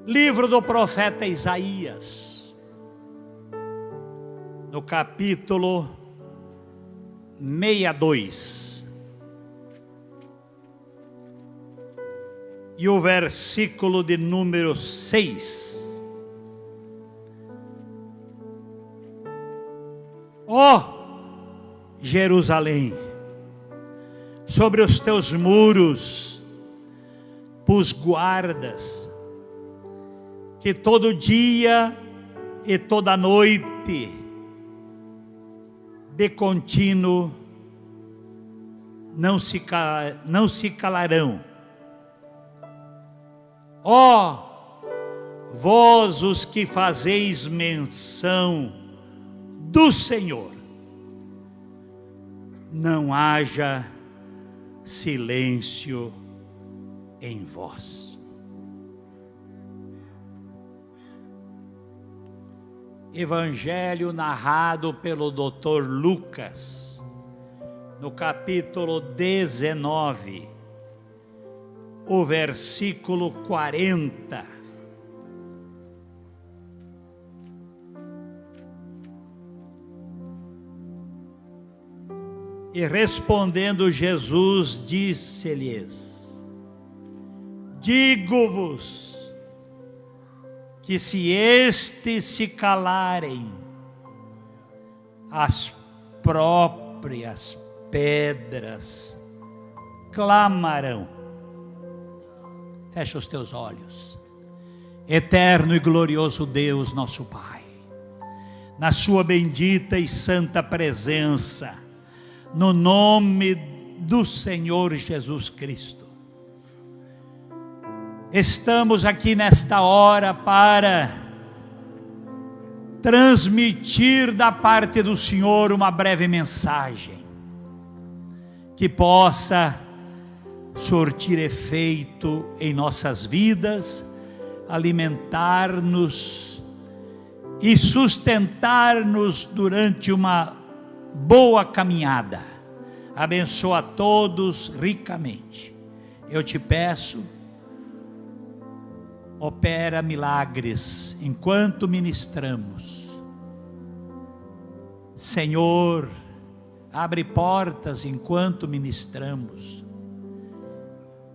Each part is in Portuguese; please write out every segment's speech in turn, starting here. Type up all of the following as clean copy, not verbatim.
Livro do profeta Isaías, no capítulo 62, e o versículo de número 6. Ó Jerusalém, sobre os teus muros pus guardas, que todo dia e toda noite, de contínuo, não se calarão. Ó, vós os que fazeis menção do Senhor, não haja silêncio em vós. Evangelho narrado pelo Dr. Lucas, no capítulo 19, o versículo 40. E respondendo Jesus, disse-lhes: digo-vos, que se estes se calarem, as próprias pedras clamarão. Fecha os teus olhos. Eterno e glorioso Deus, nosso Pai, na sua bendita e santa presença, no nome do Senhor Jesus Cristo, estamos aqui nesta hora para transmitir da parte do Senhor uma breve mensagem que possa surtir efeito em nossas vidas, alimentar-nos e sustentar-nos durante uma boa caminhada. Abençoa a todos ricamente. Eu te peço, opera milagres enquanto ministramos. Senhor, abre portas enquanto ministramos.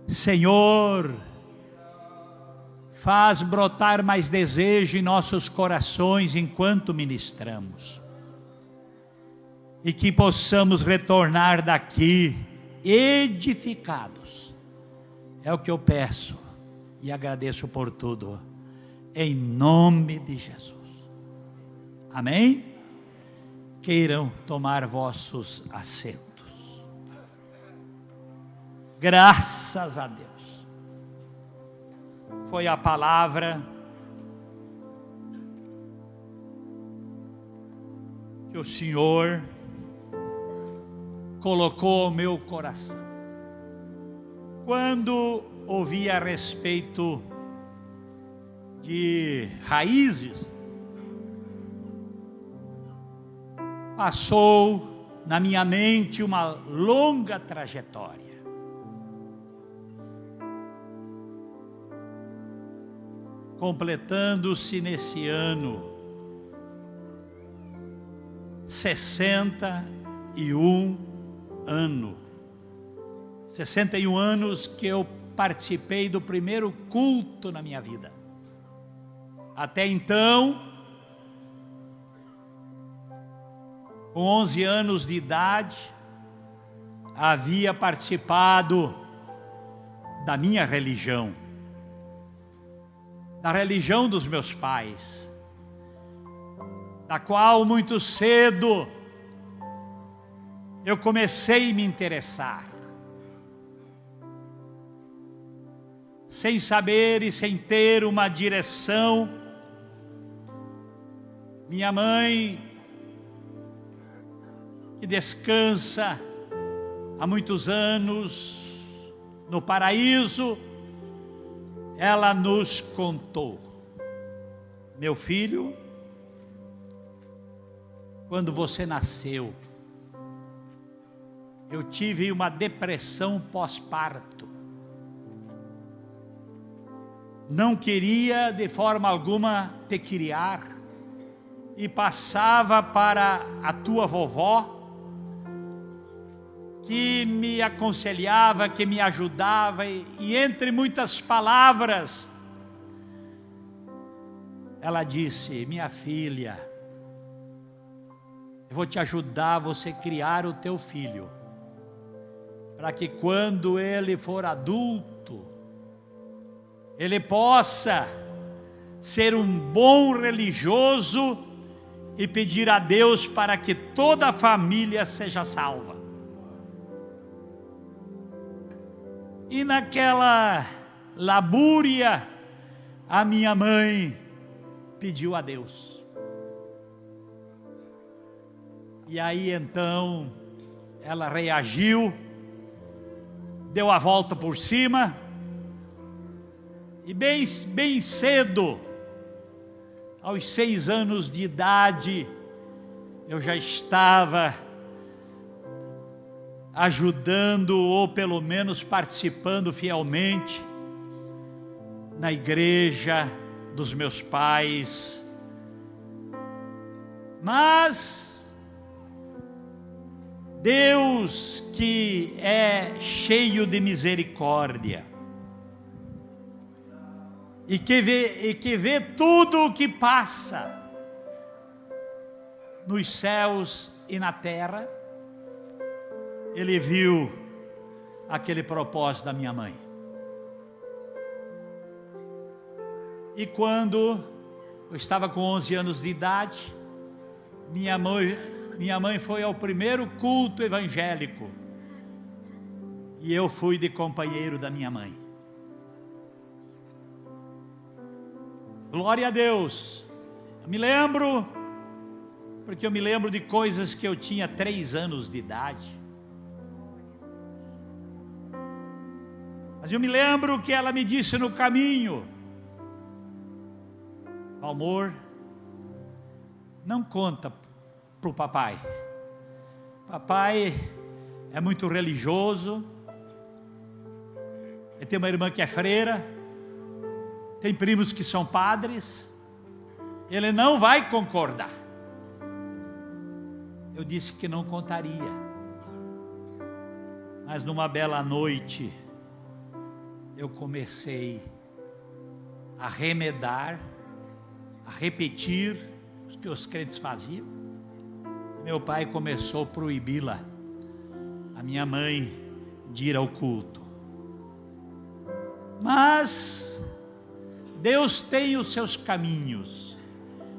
Senhor, faz brotar mais desejo em nossos corações enquanto ministramos. E que possamos retornar daqui edificados. É o que eu peço e agradeço por tudo, em nome de Jesus. Amém? Queiram tomar vossos assentos. Graças a Deus. Foi a palavra que o Senhor colocou ao meu coração. Quando ouvi a respeito de raízes, passou na minha mente uma longa trajetória. Completando-se nesse ano 61 anos que eu participei do primeiro culto na minha vida. Até então, com 11 anos de idade, havia participado da minha religião, da religião dos meus pais, da qual muito cedo eu comecei a me interessar, sem saber e sem ter uma direção. Minha mãe, que descansa há muitos anos no paraíso, ela nos contou: meu filho, quando você nasceu, eu tive uma depressão pós-parto. não queria de forma alguma te criar, e passava para a tua vovó, que me aconselhava, que me ajudava, e entre muitas palavras, ela disse: minha filha, eu vou te ajudar a você criar o teu filho, para que quando ele for adulto, ele possa ser um bom religioso e pedir a Deus para que toda a família seja salva. E naquela labúria, a minha mãe pediu a Deus. E aí então, ela reagiu, deu a volta por cima, e bem cedo, aos 6 anos de idade, eu já estava ajudando, ou pelo menos participando fielmente, na igreja dos meus pais. Mas Deus, que é cheio de misericórdia, e que vê tudo o que passa nos céus e na terra, Ele viu aquele propósito da minha mãe. E quando eu estava com 11 anos de idade, minha mãe foi ao primeiro culto evangélico, e eu fui de companheiro da minha mãe. Glória a Deus. Eu me lembro, porque eu me lembro de coisas que eu tinha 3 anos de idade. Mas eu me lembro que ela me disse no caminho: amor, não conta para o papai. Papai é muito religioso, ele tem uma irmã que é freira, tem primos que são padres, ele não vai concordar. Eu disse que não contaria. Mas numa bela noite, eu comecei a remedar, a repetir o que os crentes faziam. Meu pai começou a proibi-la, a minha mãe, de ir ao culto. Mas Deus tem os seus caminhos,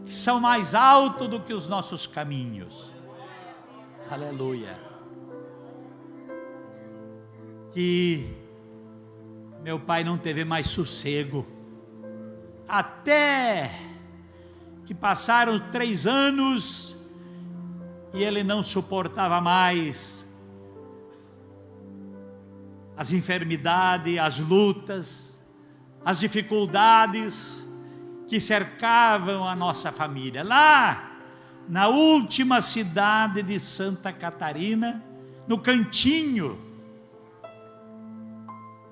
que são mais altos do que os nossos caminhos. Aleluia. Que meu pai não teve mais sossego, até que passaram 3 anos, e ele não suportava mais as enfermidades, as lutas, as dificuldades que cercavam a nossa família. Lá, na última cidade de Santa Catarina, no cantinho,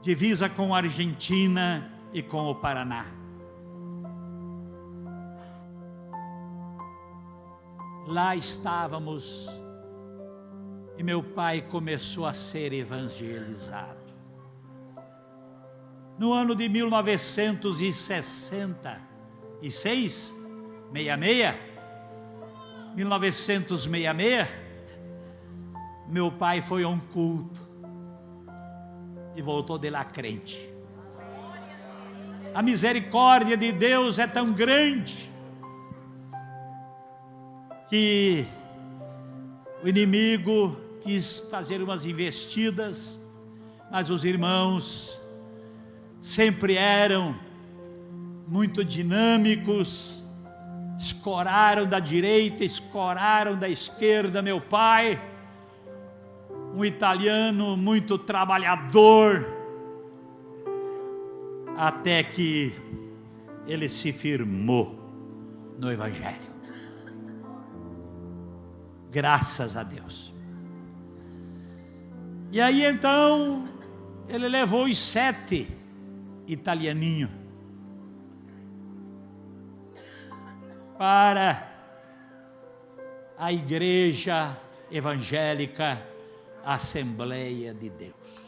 divisa com a Argentina e com o Paraná. Lá estávamos, e meu pai começou a ser evangelizado. No ano de 1966, 1966, meu pai foi a um culto e voltou de lá crente. A misericórdia de Deus é tão grande que o inimigo quis fazer umas investidas, mas os irmãos sempre eram muito dinâmicos, escoraram da direita, escoraram da esquerda. Meu pai, um italiano muito trabalhador, até que ele se firmou no Evangelho. Graças a Deus. E aí então, ele levou os 7 italianinhos para a Igreja Evangélica Assembleia de Deus.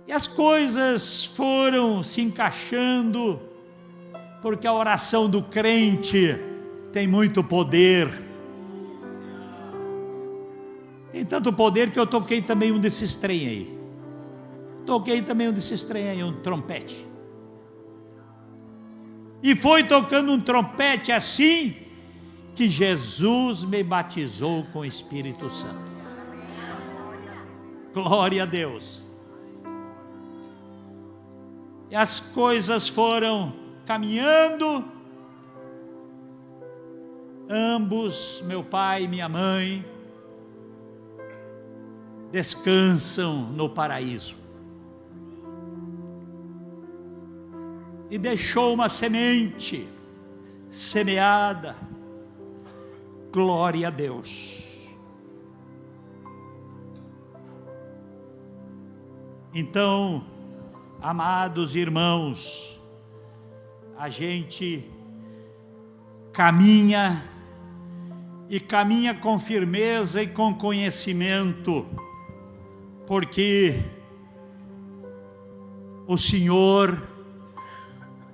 E as coisas foram se encaixando, porque a oração do crente tem muito poder. Tem tanto poder que eu toquei também um desses trem aí. Um trompete. E foi tocando um trompete assim que Jesus me batizou com o Espírito Santo. Glória a Deus. E as coisas foram caminhando. Ambos, meu pai e minha mãe, descansam no paraíso. E deixou uma semente semeada. Glória a Deus. Então, amados irmãos, a gente caminha com firmeza e com conhecimento, porque o Senhor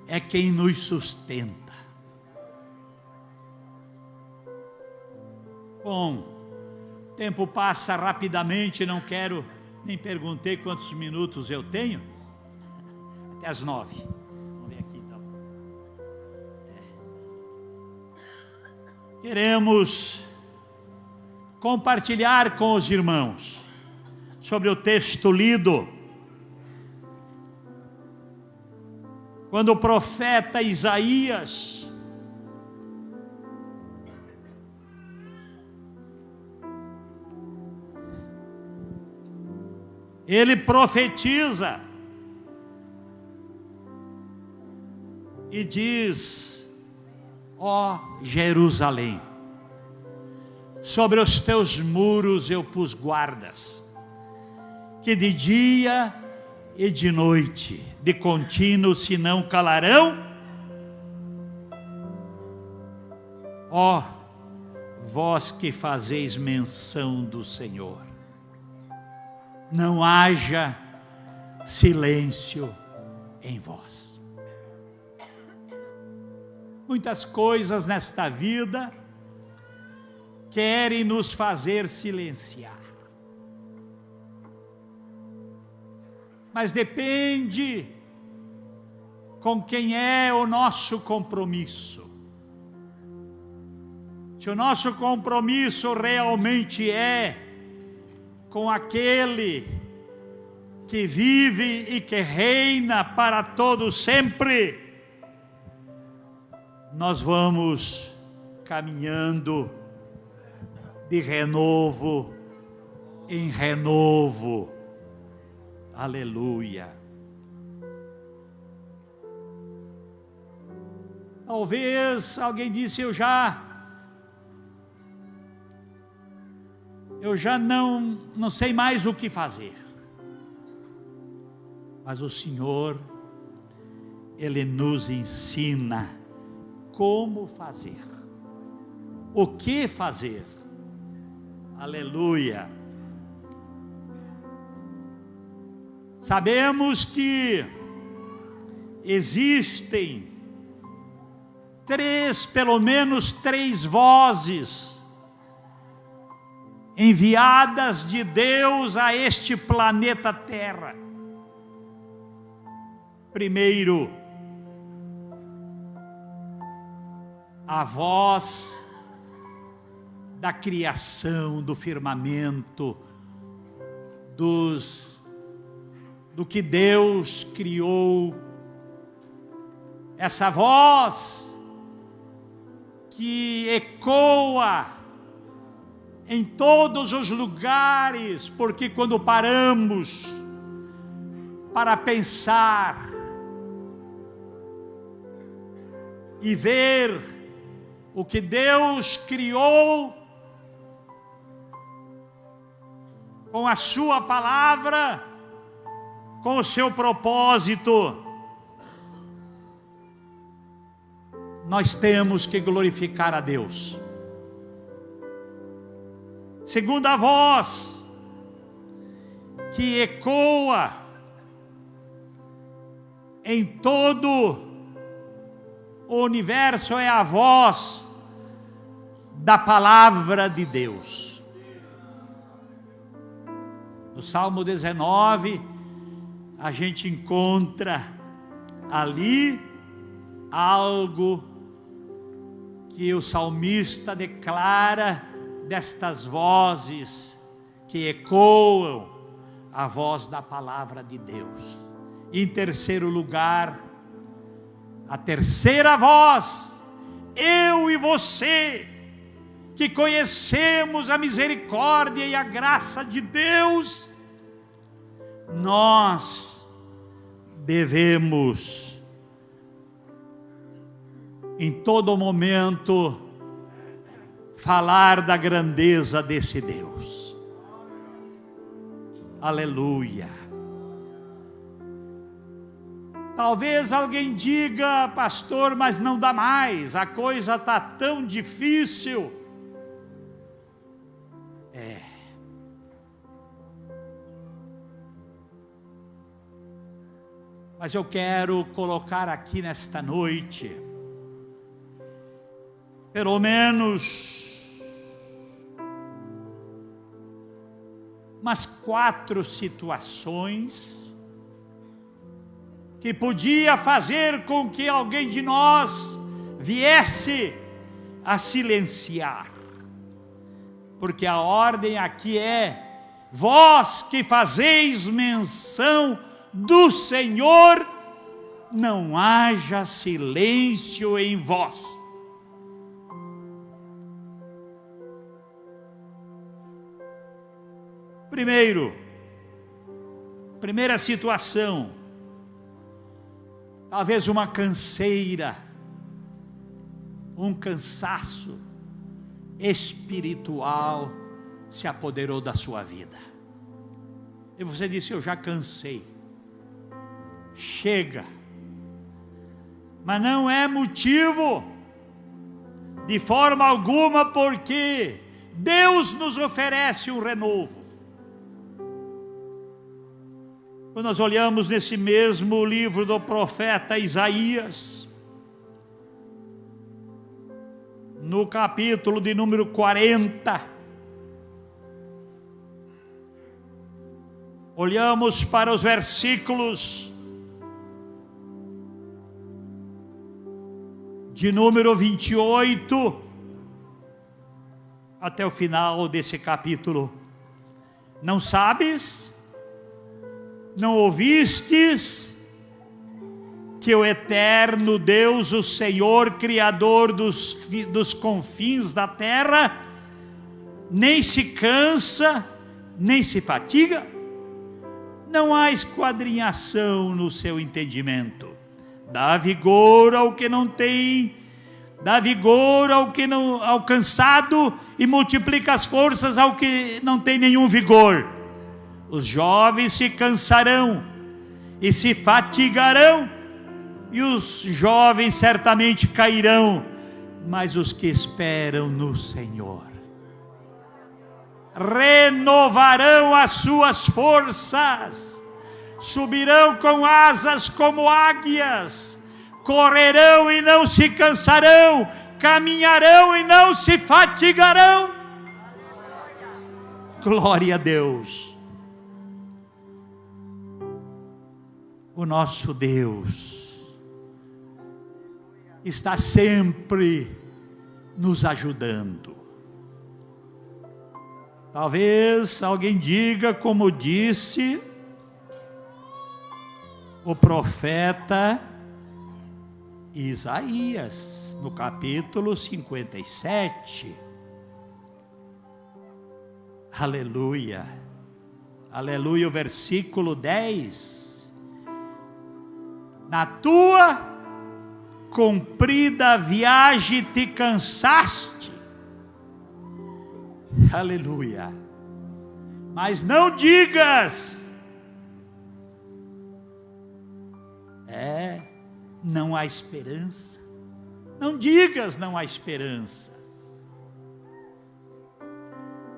é quem nos sustenta. Bom, o tempo passa rapidamente, não quero, nem perguntei quantos minutos eu tenho, até as 9. Vamos ver aqui então. Queremos compartilhar com os irmãos sobre o texto lido, quando o profeta Isaías ele profetiza e diz: ó Jerusalém, sobre os teus muros eu pus guardas, que de dia e de noite, de contínuo se não calarão. Ó vós que fazeis menção do Senhor, não haja silêncio em vós. Muitas coisas nesta vida querem nos fazer silenciar, mas depende com quem é o nosso compromisso. Se o nosso compromisso realmente é com aquele que vive e que reina para todo sempre, nós vamos caminhando de renovo em renovo. Aleluia. Talvez alguém disse: eu já não sei mais o que fazer. Mas o Senhor, Ele nos ensina como fazer, o que fazer. Aleluia. Sabemos que existem pelo menos três vozes enviadas de Deus a este planeta Terra. Primeiro, a voz da criação, do firmamento, do que Deus criou. Essa voz que ecoa em todos os lugares, porque quando paramos para pensar e ver o que Deus criou com a sua palavra, com o seu propósito, nós temos que glorificar a Deus. Segunda voz que ecoa em todo o universo é a voz da palavra de Deus. No Salmo 19, a gente encontra ali algo que o salmista declara destas vozes que ecoam a voz da palavra de Deus. Em terceiro lugar, a terceira voz, eu e você, que conhecemos a misericórdia e a graça de Deus, nós devemos, em todo momento, falar da grandeza desse Deus. Aleluia. Talvez alguém diga, pastor, mas não dá mais, a coisa está tão difícil. Mas eu quero colocar aqui nesta noite, pelo menos umas 4 situações que podia fazer com que alguém de nós viesse a silenciar, porque a ordem aqui é: vós que fazeis menção do Senhor, não haja silêncio em vós. Primeira situação, talvez uma canseira, um cansaço espiritual se apoderou da sua vida. E você disse: eu já cansei. Chega. Mas não é motivo, de forma alguma, porque Deus nos oferece um renovo. Quando nós olhamos nesse mesmo livro do profeta Isaías, no capítulo de número 40, olhamos para os versículos de número 28 até o final desse capítulo. Não sabes? Não ouvistes que o eterno Deus, o Senhor, Criador dos confins da terra, nem se cansa, nem se fatiga? Não há esquadrinhação no seu entendimento. Dá vigor ao que não tem, dá vigor ao cansado, e multiplica as forças ao que não tem nenhum vigor. Os jovens se cansarão e se fatigarão, e os jovens certamente cairão, mas os que esperam no Senhor renovarão as suas forças, subirão com asas como águias, correrão e não se cansarão, caminharão e não se fatigarão. Glória a Deus. O nosso Deus está sempre nos ajudando. Talvez alguém diga, como disse o profeta Isaías, no capítulo 57. Aleluia, aleluia, o versículo 10. Na tua comprida viagem te cansaste. Aleluia. Mas não digas: não há esperança, Não digas não há esperança.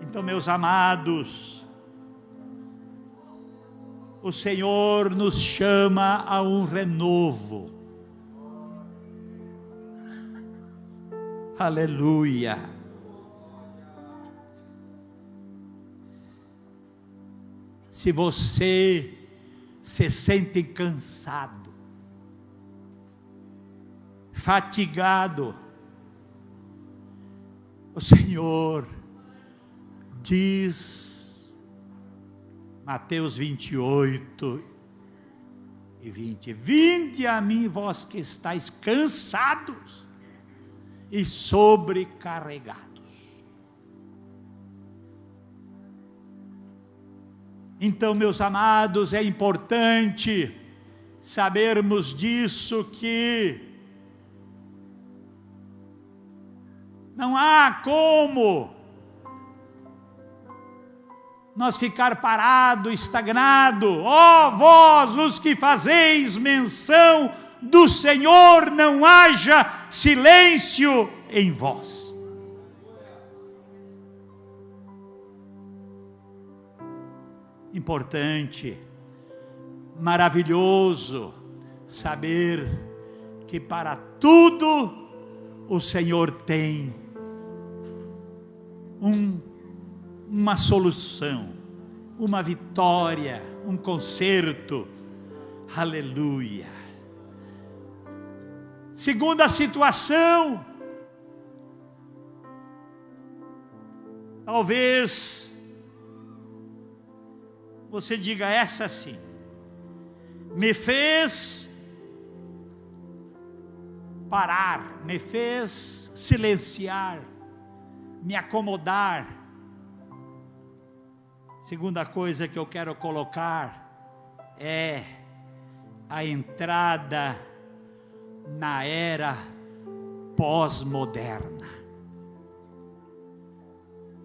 Então, meus amados, o Senhor nos chama a um renovo. Aleluia. Se você se sente cansado, fatigado, o Senhor diz, Mateus 28 e 20, vinde a mim vós que estáis cansados e sobrecarregados. Então, meus amados, é importante sabermos disso, que não há como nós ficar parado, estagnado. Ó vós os que fazeis menção do Senhor, não haja silêncio em vós. Importante, maravilhoso saber que para tudo o Senhor tem uma solução, uma vitória, um conserto. Aleluia. Segunda situação, talvez você diga essa sim: me fez parar, me fez silenciar, me acomodar. Segunda coisa que eu quero colocar é a entrada na era pós-moderna.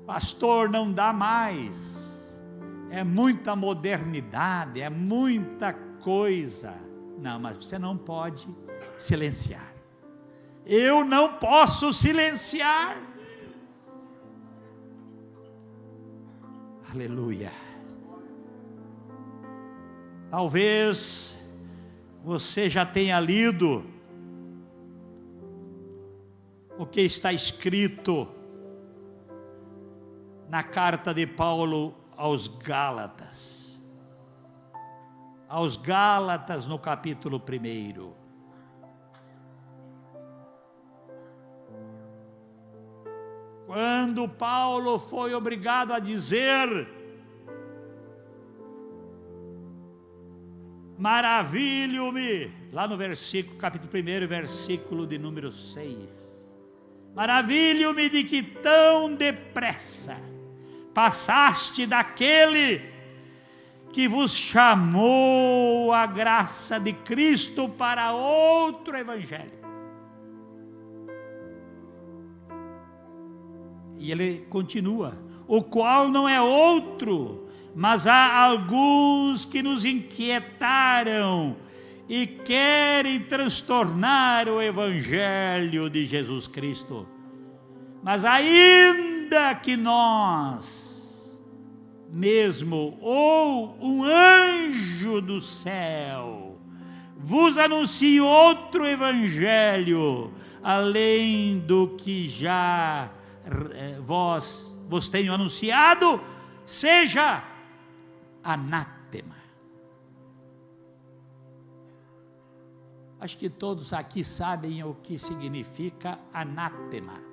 Pastor, não dá mais. É muita modernidade, é muita coisa. Não, mas você não pode silenciar. Eu não posso silenciar. Aleluia. Talvez você já tenha lido o que está escrito na carta de Paulo aos Gálatas. Aos Gálatas, no capítulo 1. Quando Paulo foi obrigado a dizer: maravilho-me, lá no versículo, capítulo 1, versículo de número 6. Maravilho-me de que tão depressa passaste daquele que vos chamou a graça de Cristo para outro evangelho. E ele continua: o qual não é outro, mas há alguns que nos inquietaram e querem transtornar o evangelho de Jesus Cristo. Mas ainda que nós mesmo, ou um anjo do céu, vos anuncie outro evangelho, além do que já vos tenho anunciado, seja anátema. Acho que todos aqui sabem o que significa anátema.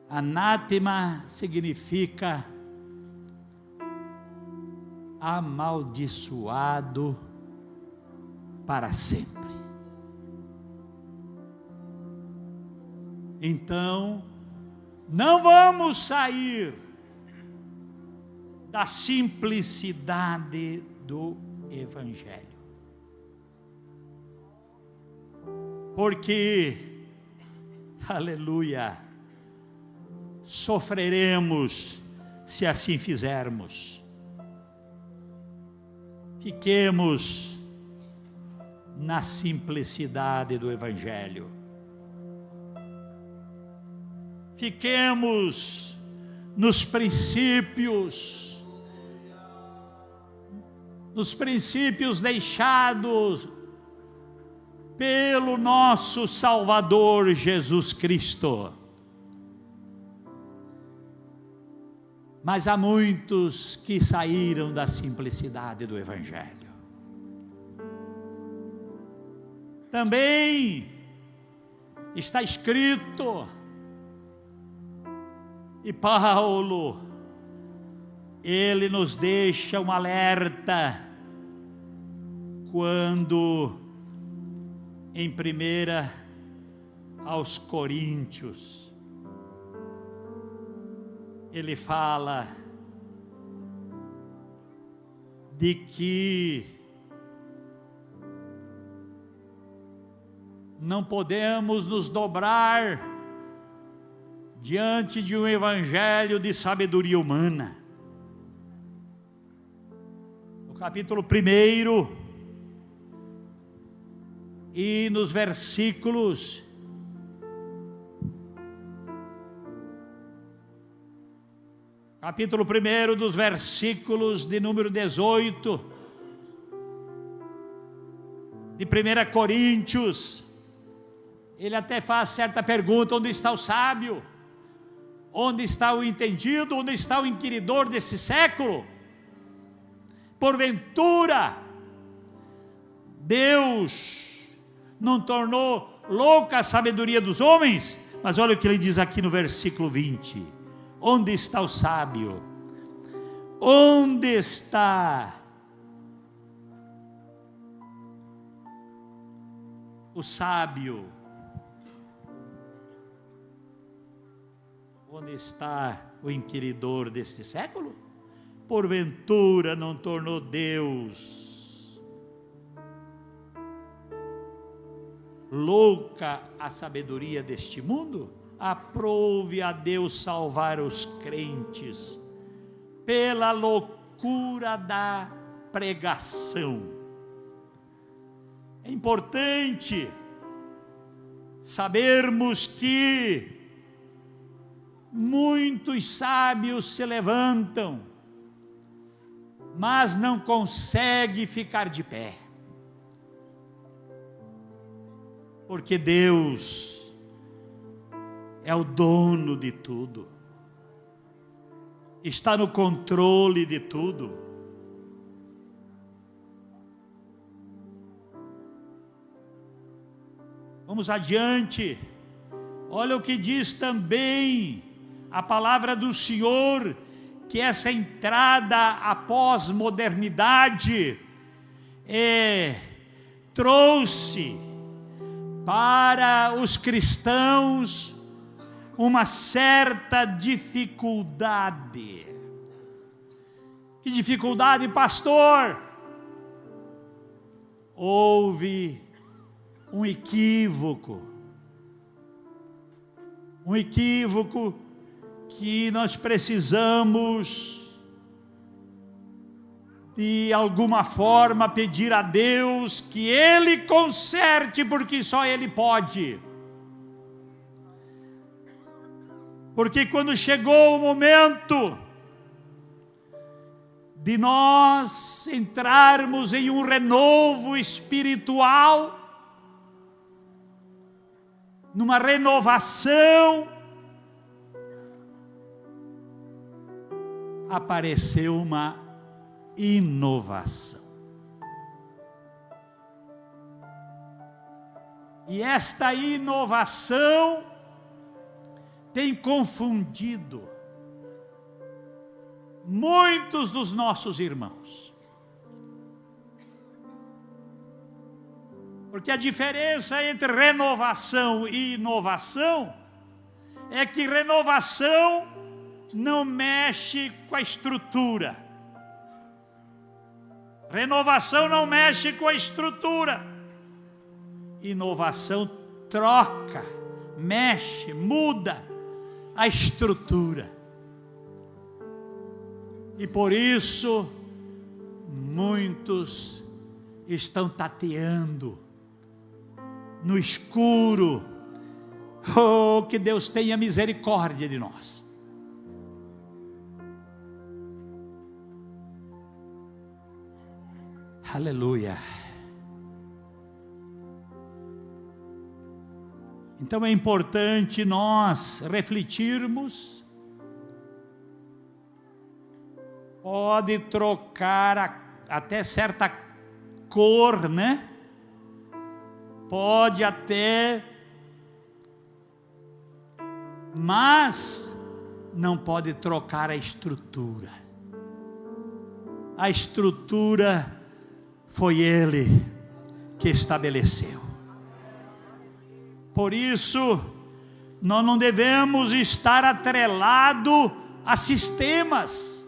Anátema significa amaldiçoado para sempre. Então, não vamos sair da simplicidade do Evangelho, porque, aleluia, sofreremos se assim fizermos. Fiquemos na simplicidade do Evangelho. Fiquemos nos princípios deixados pelo nosso Salvador Jesus Cristo. Mas há muitos que saíram da simplicidade do Evangelho. Também está escrito, e Paulo, ele nos deixa um alerta, quando em 1 aos Coríntios, ele fala de que não podemos nos dobrar diante de um evangelho de sabedoria humana. No capítulo 1 e nos versículos capítulo 1, dos versículos de número 18, de 1 Coríntios, ele até faz certa pergunta: onde está o sábio? Onde está o entendido? Onde está o inquiridor desse século? Porventura, Deus não tornou louca a sabedoria dos homens? Mas olha o que ele diz aqui no versículo 20: onde está o sábio? Onde está o sábio? Onde está o inquiridor deste século? Porventura não tornou Deus louca a sabedoria deste mundo? Aprove a Deus salvar os crentes pela loucura da pregação. É importante sabermos que muitos sábios se levantam, mas não conseguem ficar de pé, porque Deus é o dono de tudo, está no controle de tudo. Vamos adiante. Olha o que diz também a palavra do Senhor, que essa entrada à pós-modernidade trouxe para os cristãos uma certa dificuldade. Que dificuldade, pastor? Houve um equívoco que nós precisamos de alguma forma pedir a Deus que Ele conserte, porque só Ele pode. Porque quando chegou o momento de nós entrarmos em um renovo espiritual, numa renovação, apareceu uma inovação. E esta inovação tem confundido muitos dos nossos irmãos. Porque a diferença entre renovação e inovação é que renovação não mexe com a estrutura. Renovação não mexe com a estrutura. Inovação troca, mexe, muda a estrutura. E por isso muitos estão tateando no escuro. Oh, que Deus tenha misericórdia de nós. Aleluia. Então é importante nós refletirmos. Pode trocar até certa cor, né? Pode até, mas não pode trocar a estrutura. A estrutura foi Ele que estabeleceu. Por isso, nós não devemos estar atrelado a sistemas.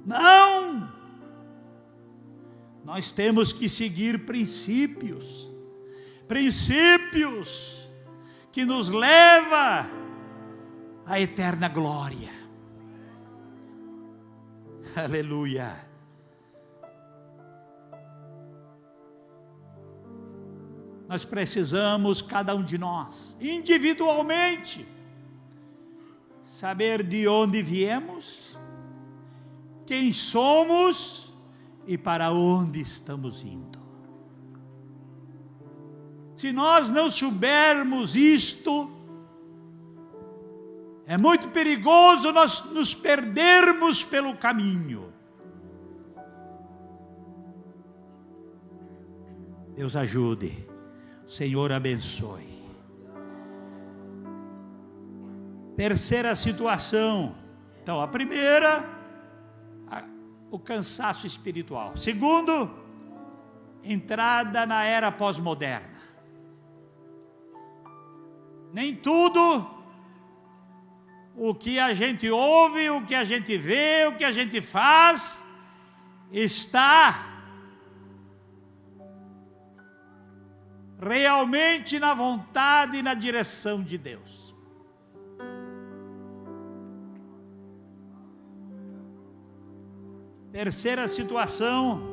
Não! Nós temos que seguir princípios. Princípios que nos levam à eterna glória. Aleluia! Nós precisamos, cada um de nós, individualmente, saber de onde viemos, quem somos e para onde estamos indo. Se nós não soubermos isto, é muito perigoso nós nos perdermos pelo caminho. Deus ajude. Senhor abençoe. Terceira situação. Então, a primeira, o cansaço espiritual. Segundo, entrada na era pós-moderna. Nem tudo o que a gente ouve, o que a gente vê, o que a gente faz, está realmente na vontade e na direção de Deus. Terceira situação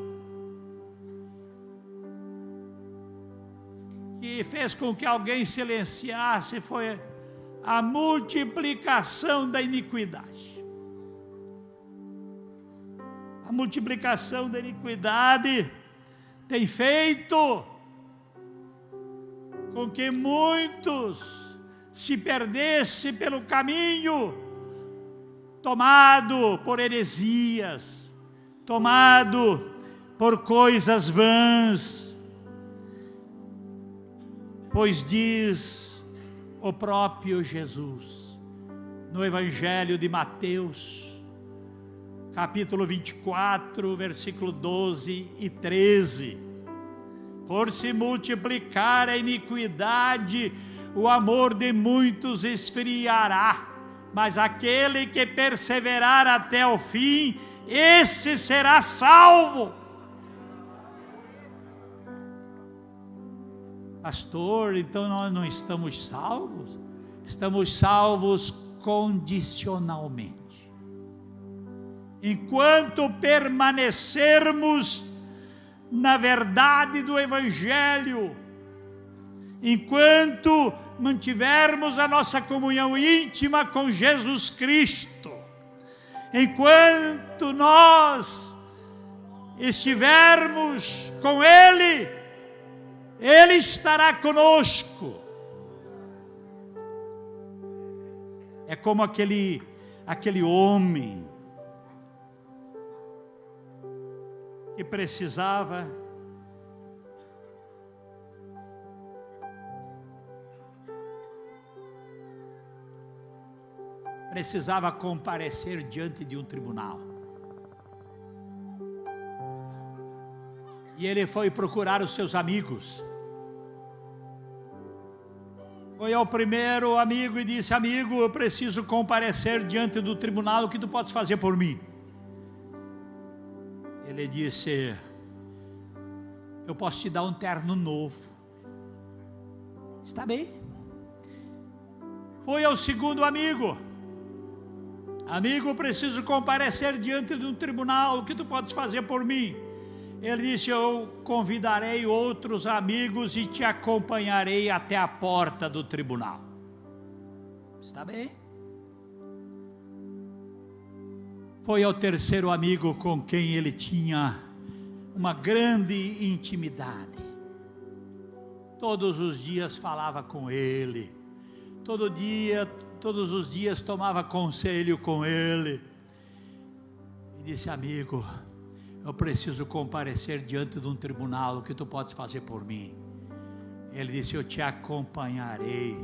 que fez com que alguém silenciasse foi a multiplicação da iniquidade. A multiplicação da iniquidade tem feito com que muitos se perdessem pelo caminho, tomado por heresias, tomado por coisas vãs, pois diz o próprio Jesus, no Evangelho de Mateus, capítulo 24, versículo 12 e 13, por se multiplicar a iniquidade, o amor de muitos esfriará, mas aquele que perseverar até o fim, esse será salvo. Pastor, então nós não estamos salvos? Estamos salvos condicionalmente. Enquanto permanecermos na verdade do Evangelho, enquanto mantivermos a nossa comunhão íntima com Jesus Cristo, enquanto nós estivermos com Ele, Ele estará conosco. É como aquele homem que precisava comparecer diante de um tribunal. E ele foi procurar os seus amigos. Foi ao primeiro amigo e disse: amigo, eu preciso comparecer diante do tribunal, o que tu podes fazer por mim? Ele disse: eu posso te dar um terno novo. Está bem. Foi ao segundo amigo: amigo, eu preciso comparecer diante de um tribunal, o que tu podes fazer por mim? Ele disse: eu convidarei outros amigos e te acompanharei até a porta do tribunal. Está bem? Foi ao terceiro amigo com quem ele tinha uma grande intimidade. Todos os dias falava com ele, todos os dias tomava conselho com ele. E disse: amigo, eu preciso comparecer diante de um tribunal, o que tu podes fazer por mim? Ele disse: eu te acompanharei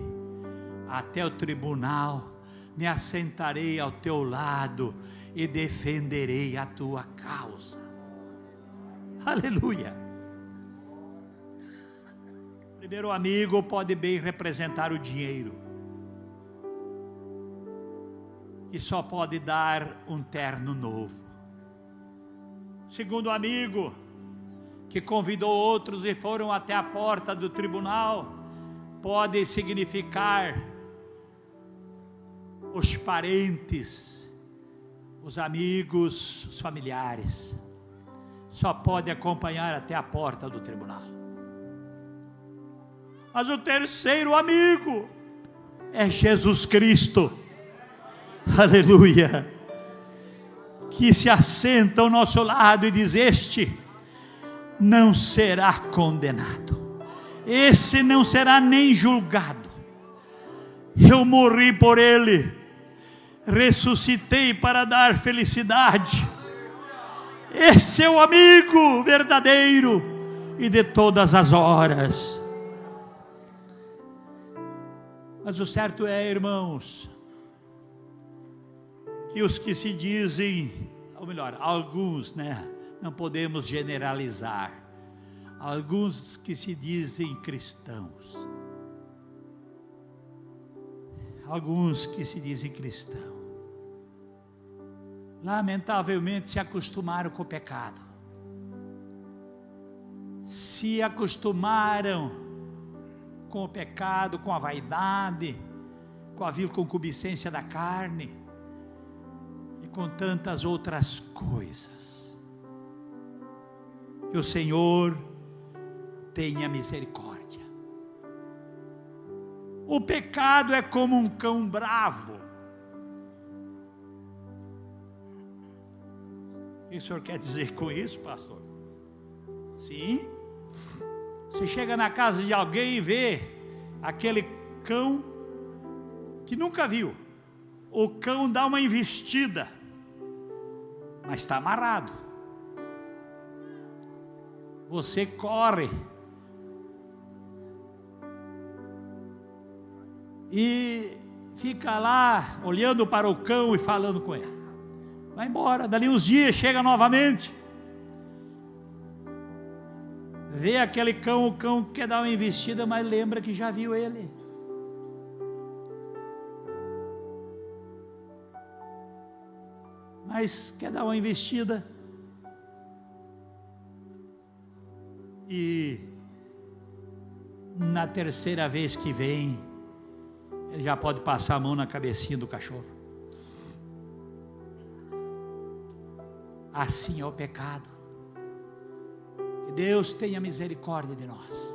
até o tribunal, me assentarei ao teu lado e defenderei a tua causa. Aleluia. Primeiro amigo pode bem representar o dinheiro, que só pode dar um terno novo. Segundo amigo, que convidou outros e foram até a porta do tribunal, pode significar os parentes, os amigos, os familiares. Só pode acompanhar até a porta do tribunal. Mas o terceiro amigo é Jesus Cristo. Aleluia. Que se assenta ao nosso lado e diz: este não será condenado, esse não será nem julgado. Eu morri por ele, ressuscitei para dar felicidade. Esse é o amigo verdadeiro e de todas as horas. Mas o certo é, irmãos, que os que se dizem, ou melhor, alguns, não podemos generalizar, alguns que se dizem cristãos, lamentavelmente se acostumaram com o pecado, se acostumaram com o pecado, com a vaidade, com a vil concupiscência da carne e com tantas outras coisas. Que o Senhor tenha misericórdia. O pecado é como um cão bravo. O que o senhor quer dizer com isso, pastor? Sim. Você chega na casa de alguém e vê aquele cão que nunca viu. O cão dá uma investida, mas está amarrado. Você corre e fica lá olhando para o cão e falando com ele. Vai embora, dali uns dias chega novamente. Vê aquele cão, o cão quer dar uma investida, mas lembra que já viu ele. Mas quer dar uma investida. E na terceira vez que vem, ele já pode passar a mão na cabecinha do cachorro. Assim é o pecado. Que Deus tenha misericórdia de nós.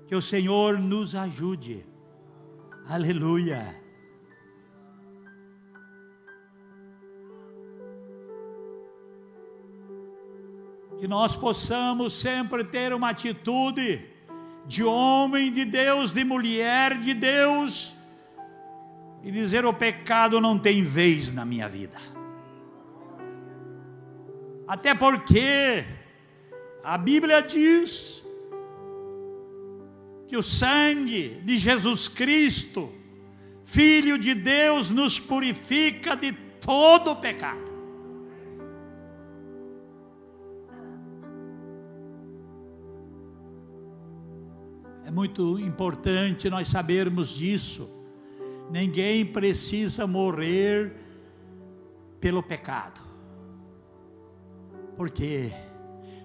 Que o Senhor nos ajude. Aleluia. Que nós possamos sempre ter uma atitude de homem de Deus, de mulher de Deus, e dizer: o pecado não tem vez na minha vida. Até porque a Bíblia diz que o sangue de Jesus Cristo, Filho de Deus, nos purifica de todo o pecado. É muito importante nós sabermos disso. Ninguém precisa morrer pelo pecado. Por quê?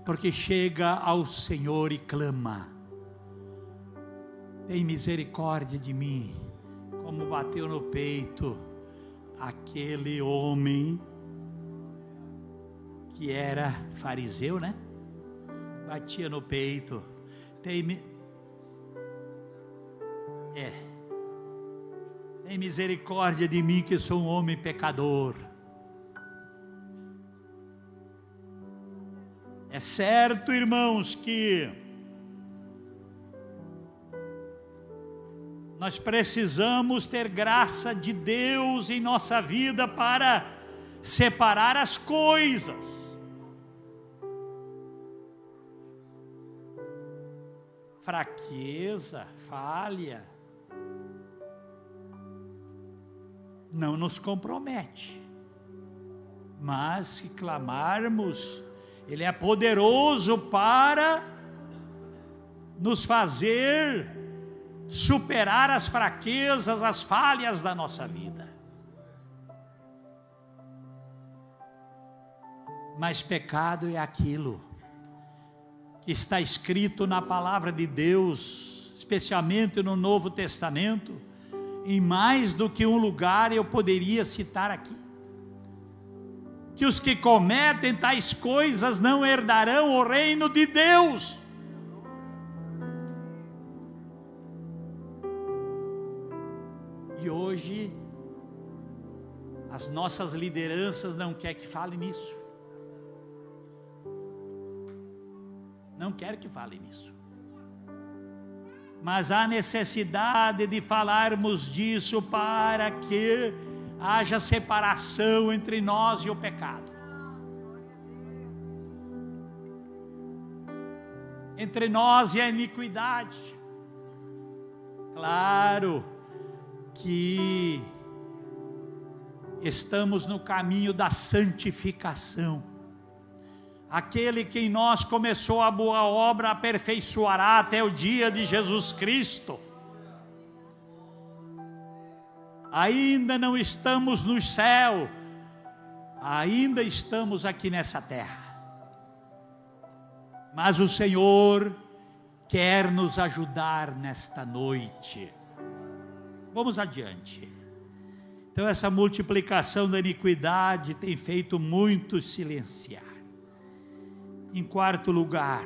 Porque chega ao Senhor e clama: tem misericórdia de mim, como bateu no peito aquele homem que era fariseu, né? Batia no peito. Tem misericórdia de mim, que sou um homem pecador. É certo, irmãos, que nós precisamos ter graça de Deus em nossa vida para separar as coisas. Fraqueza, falha, não nos compromete, mas se clamarmos, Ele é poderoso para nos fazer superar as fraquezas, as falhas da nossa vida. Mas pecado é aquilo que está escrito na palavra de Deus, especialmente no Novo Testamento, em mais do que um lugar eu poderia citar aqui. Que os que cometem tais coisas não herdarão o reino de Deus. E hoje, as nossas lideranças não querem que fale nisso. Não querem que fale nisso. Mas há necessidade de falarmos disso para que haja separação entre nós e o pecado. Entre nós e a iniquidade. Claro que estamos no caminho da santificação. Aquele que em nós começou a boa obra aperfeiçoará até o dia de Jesus Cristo. Ainda não estamos no céu, ainda estamos aqui nessa terra. Mas o Senhor quer nos ajudar nesta noite. Vamos adiante. Então essa multiplicação da iniquidade tem feito muitos silenciar. Em quarto lugar,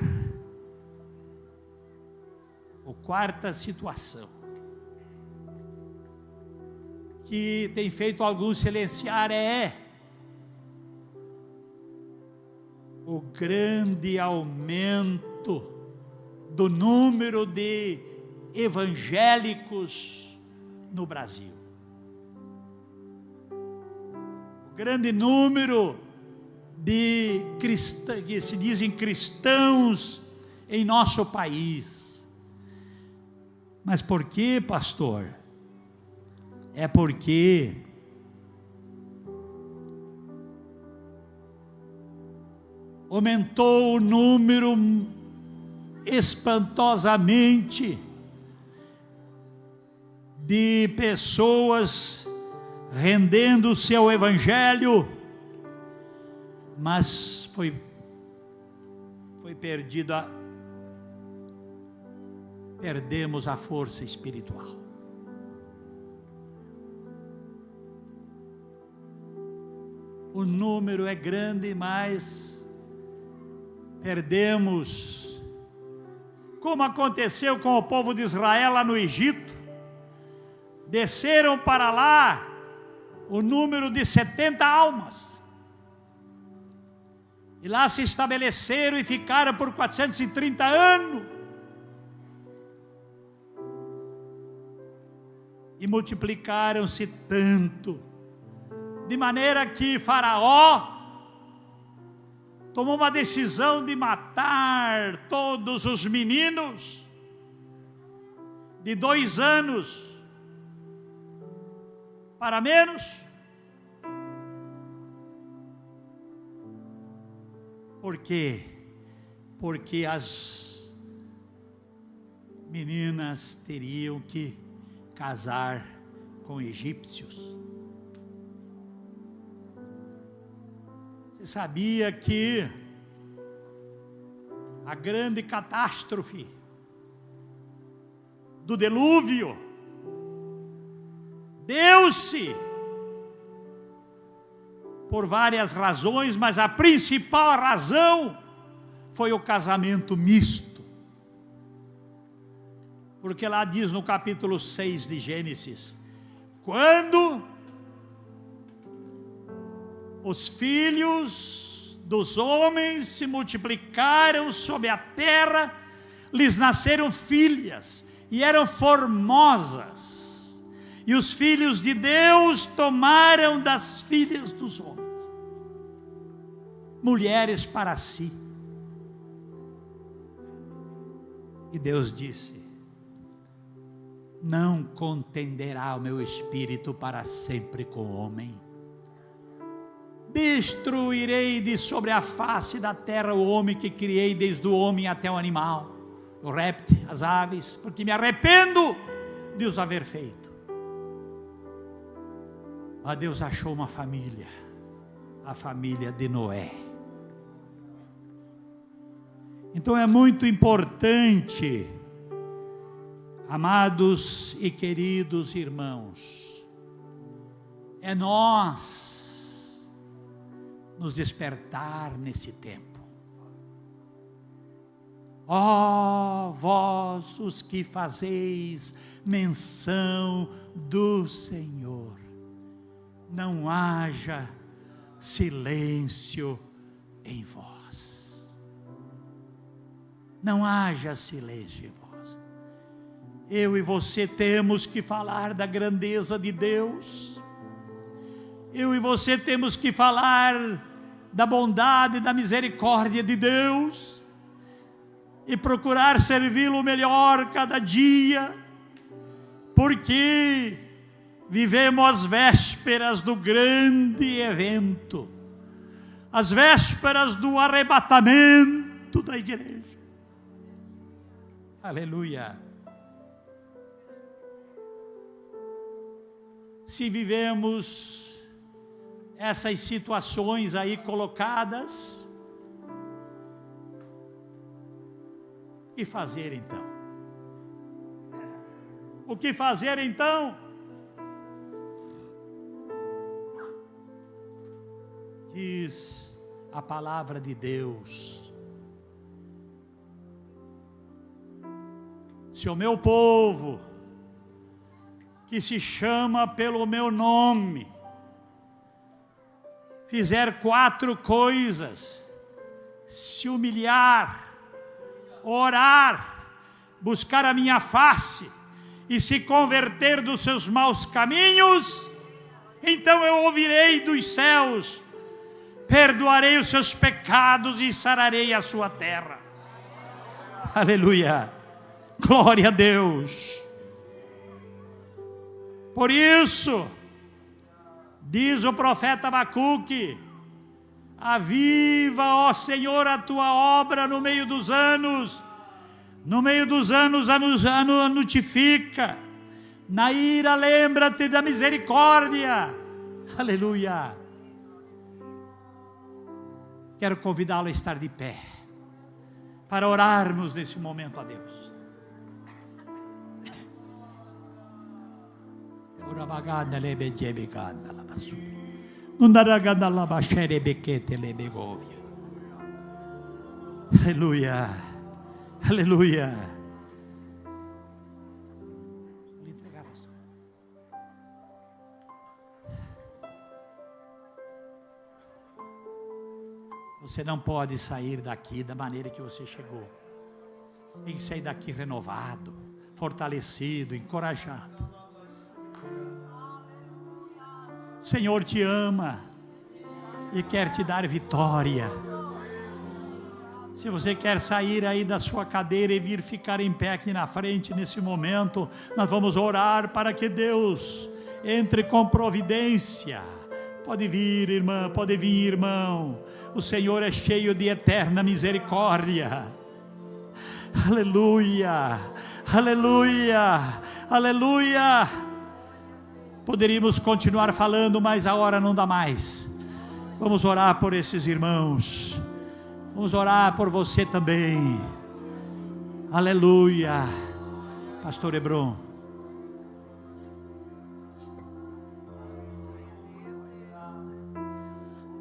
a quarta situação que tem feito alguns silenciar é o grande aumento do número de evangélicos no Brasil. O grande número de que se dizem cristãos em nosso país. Mas por que, pastor? É porque aumentou o número espantosamente de pessoas rendendo-se ao Evangelho, mas foi perdida, perdemos a força espiritual. O número é grande, mas perdemos, como aconteceu com o povo de Israel lá no Egito. Desceram para lá o número de 70 almas, e lá se estabeleceram e ficaram por 430 anos, e multiplicaram-se tanto, de maneira que Faraó tomou uma decisão de matar todos os meninos de 2 anos para menos. Por quê? Porque as meninas teriam que casar com egípcios. Você sabia que a grande catástrofe do dilúvio deu-se por várias razões, mas a principal razão foi o casamento misto. Porque lá diz no capítulo 6 de Gênesis, quando os filhos dos homens se multiplicaram sobre a terra, lhes nasceram filhas, e eram formosas, e os filhos de Deus tomaram das filhas dos homens mulheres para si. E Deus disse: não contenderá o meu espírito para sempre com o homem. Destruirei de sobre a face da terra o homem que criei, desde o homem até o animal, o réptil, as aves, porque me arrependo de os haver feito. Mas Deus achou uma família, a família de Noé. Então é muito importante, amados e queridos irmãos, é nós nos despertar nesse tempo. Ó vós os que fazeis menção do Senhor, não haja silêncio em vós. Não haja silêncio em vós. Eu e você temos que falar da grandeza de Deus. Eu e você temos que falar da bondade e da misericórdia de Deus. E procurar servi-lo melhor cada dia. Porque vivemos as vésperas do grande evento. As vésperas do arrebatamento da igreja. Aleluia. Se vivemos essas situações aí colocadas, o que fazer então? O que fazer então? Diz a palavra de Deus: se o meu povo, que se chama pelo meu nome, fizer 4 coisas: se humilhar, orar, buscar a minha face e se converter dos seus maus caminhos, então eu ouvirei dos céus, perdoarei os seus pecados e sararei a sua terra. Aleluia. Glória a Deus. Por isso, diz o profeta Abacuque: aviva, ó Senhor, a tua obra no meio dos anos. No meio dos anos a notifica. Na ira lembra-te da misericórdia. Aleluia. Quero convidá-lo a estar de pé, para orarmos nesse momento a Deus. Aleluia, aleluia. Você não pode sair daqui da maneira que você chegou. Tem que sair daqui renovado, fortalecido, encorajado. O Senhor te ama e quer te dar vitória. Se você quer sair aí da sua cadeira e vir ficar em pé aqui na frente nesse momento, nós vamos orar para que Deus entre com providência. Pode vir, irmã, pode vir, irmão. O Senhor é cheio de eterna misericórdia. Aleluia, aleluia, aleluia. Poderíamos continuar falando, mas a hora não dá mais. Vamos orar por esses irmãos. Vamos orar por você também. Aleluia. Pastor Hebron.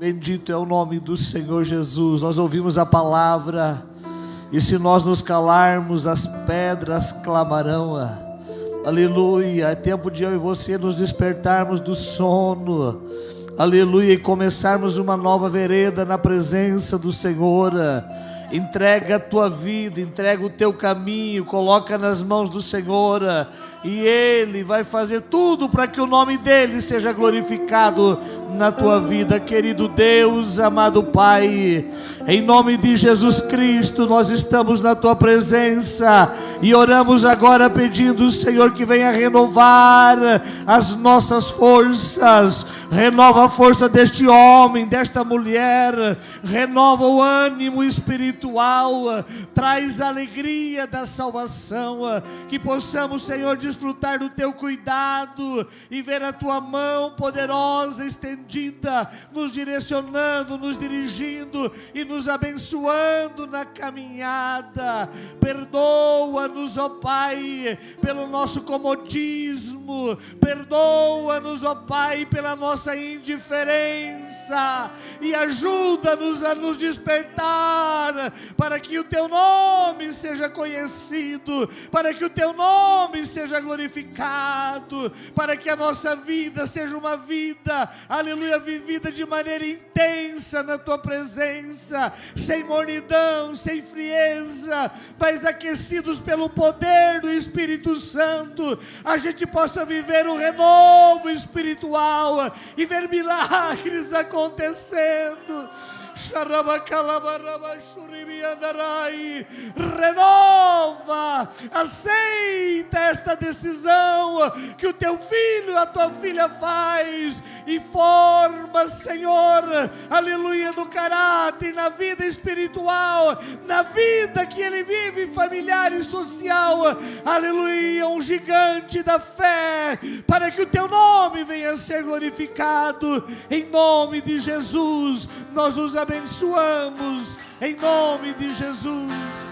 Bendito é o nome do Senhor Jesus. Nós ouvimos a palavra, e se nós nos calarmos, as pedras clamarão. Aleluia. É tempo de eu e você nos despertarmos do sono. Aleluia. E começarmos uma nova vereda na presença do Senhor. Entrega a tua vida, entrega o teu caminho, coloca nas mãos do Senhor, e Ele vai fazer tudo para que o nome dEle seja glorificado na tua vida. Querido Deus, amado Pai, em nome de Jesus Cristo, nós estamos na tua presença e oramos agora pedindo, Senhor, que venha renovar as nossas forças, renova a força deste homem, desta mulher, renova o ânimo espiritual, traz a alegria da salvação, que possamos, Senhor, desfrutar do teu cuidado e ver a tua mão poderosa estendida, nos direcionando, nos dirigindo e nos abençoando na caminhada. Perdoa-nos, ó Pai, pelo nosso comodismo, perdoa-nos, ó Pai, pela nossa indiferença, e ajuda-nos a nos despertar para que o teu nome seja conhecido, para que o teu nome seja glorificado, para que a nossa vida seja uma vida, aleluia, vivida de maneira intensa na tua presença, sem mornidão, sem frieza, mas aquecidos pelo poder do Espírito Santo, a gente possa viver um renovo espiritual e ver milagres acontecendo. Renova, aceita esta decisão que o teu filho, a tua filha faz, e forma, Senhor, aleluia, no caráter, na vida espiritual, na vida que ele vive, familiar e social, aleluia, um gigante da fé, para que o teu nome venha a ser glorificado. Em nome de Jesus nós os abençoamos, em nome de Jesus.